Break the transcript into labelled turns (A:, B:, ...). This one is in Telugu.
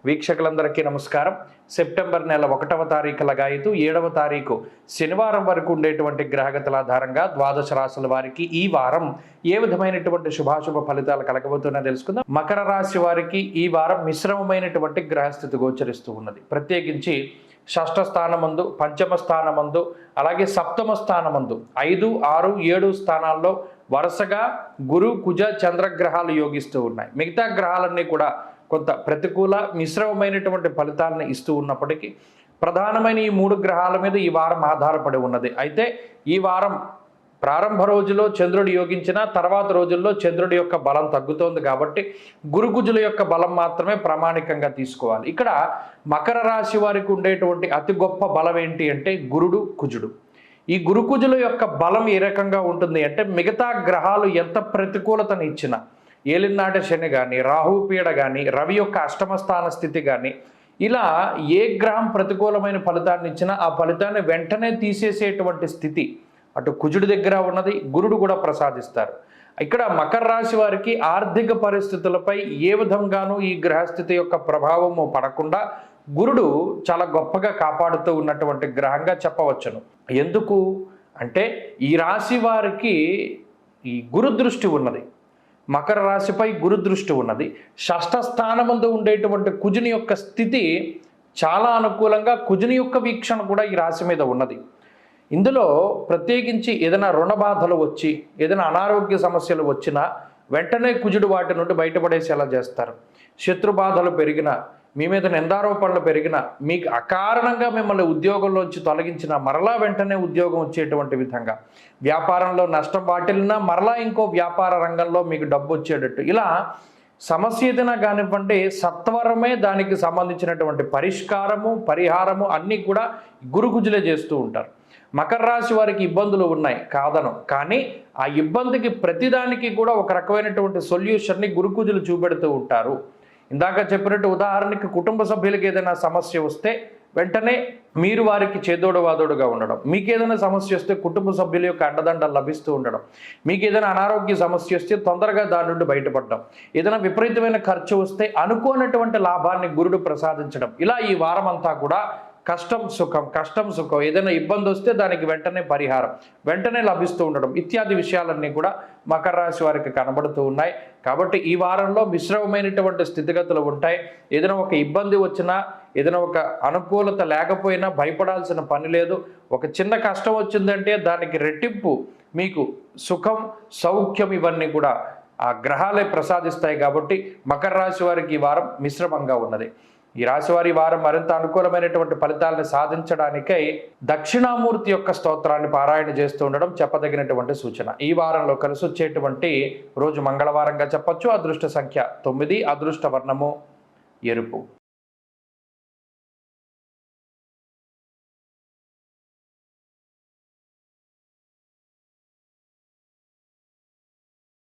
A: వీక్షకులందరికీ నమస్కారం. సెప్టెంబర్ నెల 1వ తారీఖు లగాయతు 7వ తారీఖు శనివారం వరకు ఉండేటువంటి గ్రహగతుల ఆధారంగా ద్వాదశ రాశుల వారికి ఈ వారం ఏ విధమైనటువంటి శుభాశుభ ఫలితాలు కలగబోతున్నా తెలుసుకుందాం. మకర రాశి వారికి ఈ వారం మిశ్రమమైనటువంటి గ్రహస్థితి గోచరిస్తూ ఉన్నది. ప్రత్యేకించి షష్ఠ స్థానమందు, పంచమ స్థానమందు, అలాగే సప్తమ స్థానమందు 5, 6, 7 స్థానాల్లో వరుసగా గురు, కుజ, చంద్రగ్రహాలు యోగిస్తూ ఉన్నాయి. మిగతా గ్రహాలన్నీ కూడా కొంత ప్రతికూల మిశ్రమమైనటువంటి ఫలితాలను ఇస్తూ ఉన్నప్పటికీ ప్రధానమైన ఈ 3 గ్రహాల మీద ఈ వారం ఆధారపడి ఉన్నది. అయితే ఈ వారం ప్రారంభ రోజులో చంద్రుడు యోగించిన తర్వాత రోజుల్లో చంద్రుడి యొక్క బలం తగ్గుతోంది కాబట్టి గురుకుజుల యొక్క బలం మాత్రమే ప్రామాణికంగా తీసుకోవాలి. ఇక్కడ మకర రాశి వారికి ఉండేటువంటి అతి గొప్ప బలం ఏంటి అంటే గురుడు, కుజుడు. ఈ గురుకుజుల యొక్క బలం ఏ రకంగా ఉంటుంది అంటే మిగతా గ్రహాలు ఎంత ప్రతికూలతను ఇచ్చినా, ఏలినాటి శని కానీ, రాహుపీడ కానీ, రవి యొక్క అష్టమ స్థాన స్థితి కానీ, ఇలా ఏ గ్రహం ప్రతికూలమైన ఫలితాన్ని ఇచ్చినా ఆ ఫలితాన్ని వెంటనే తీసేసేటువంటి స్థితి అటు కుజుడి దగ్గర ఉన్నది, గురుడు కూడా ప్రసాదిస్తారు. ఇక్కడ మకర రాశి వారికి ఆర్థిక పరిస్థితులపై ఏ విధంగానూ ఈ గ్రహస్థితి యొక్క ప్రభావము పడకుండా గురుడు చాలా గొప్పగా కాపాడుతూ ఉన్నటువంటి గ్రహంగా చెప్పవచ్చును. ఎందుకు అంటే ఈ రాశి వారికి ఈ గురు దృష్టి ఉన్నది, మకర రాశిపై గురు దృష్టి ఉన్నది. షష్ఠ స్థానమందు ఉండేటువంటి కుజుని యొక్క స్థితి చాలా అనుకూలంగా, కుజుని యొక్క వీక్షణ కూడా ఈ రాశి మీద ఉన్నది. ఇందులో ప్రత్యేకించి ఏదైనా రుణ బాధలు వచ్చి, ఏదైనా అనారోగ్య సమస్యలు వచ్చినా వెంటనే కుజుడు వాటి నుండి బయటపడేసేలా చేస్తారు. శత్రు బాధలు పెరిగినా, మీ మీద నిందారోపణలు పెరిగినా, మీకు అకారణంగా మిమ్మల్ని ఉద్యోగంలోంచి తొలగించిన మరలా వెంటనే ఉద్యోగం వచ్చేటువంటి విధంగా, వ్యాపారంలో నష్టం వాటిల్లినా మరలా ఇంకో వ్యాపార రంగంలో మీకు డబ్బు వచ్చేటట్టు, ఇలా సమస్య ఏదైనా కానివ్వండి సత్వరమే దానికి సంబంధించినటువంటి పరిష్కారము, పరిహారము అన్నీ కూడా గురుకుజులే చేస్తూ ఉంటారు. మకర రాశి వారికి ఇబ్బందులు ఉన్నాయి కాదను, కానీ ఆ ఇబ్బందికి ప్రతిదానికి కూడా ఒక రకమైనటువంటి సొల్యూషన్ని గురుకుజులు చూపెడుతూ ఉంటారు. ఇందాక చెప్పినట్టు ఉదాహరణకి కుటుంబ సభ్యులకి ఏదైనా సమస్య వస్తే వెంటనే మీరు వారికి చేదోడు వాదోడుగా ఉండడం, మీకు ఏదైనా సమస్య వస్తే కుటుంబ సభ్యుల యొక్క అండదండ లభిస్తూ ఉండడం, మీకు ఏదైనా అనారోగ్య సమస్య వస్తే తొందరగా దాని నుండి బయటపడడం, ఏదైనా విపరీతమైన ఖర్చు వస్తే అనుకోనటువంటి లాభాన్ని గురుడు ప్రసాదించడం, ఇలా ఈ వారం అంతా కూడా కష్టం సుఖం, కష్టం సుఖం, ఏదైనా ఇబ్బంది వస్తే దానికి వెంటనే పరిహారం వెంటనే లభిస్తూ ఉండడం ఇత్యాది విషయాలన్నీ కూడా మకర రాశి వారికి కనబడుతూ ఉన్నాయి. కాబట్టి ఈ వారంలో మిశ్రమమైనటువంటి స్థితిగతులు ఉంటాయి. ఏదైనా ఒక ఇబ్బంది వచ్చినా, ఏదైనా ఒక అనుకూలత లేకపోయినా భయపడాల్సిన పని లేదు. ఒక చిన్న కష్టం వచ్చిందంటే దానికి రెట్టింపు మీకు సుఖం, సౌఖ్యం ఇవన్నీ కూడా ఆ గ్రహాలే ప్రసాదిస్తాయి. కాబట్టి మకర రాశి వారికి ఈ వారం మిశ్రమంగా ఉన్నది. ఈ రాశివారి వారం మరింత అనుకూలమైనటువంటి ఫలితాలను సాధించడానికై దక్షిణామూర్తి యొక్క స్తోత్రాన్ని పారాయణ చేస్తూ ఉండడం చెప్పదగినటువంటి సూచన. ఈ వారంలో కలిసి వచ్చేటువంటి రోజు మంగళవారంగా చెప్పొచ్చు. అదృష్ట సంఖ్య 9, అదృష్ట వర్ణము ఎరుపు.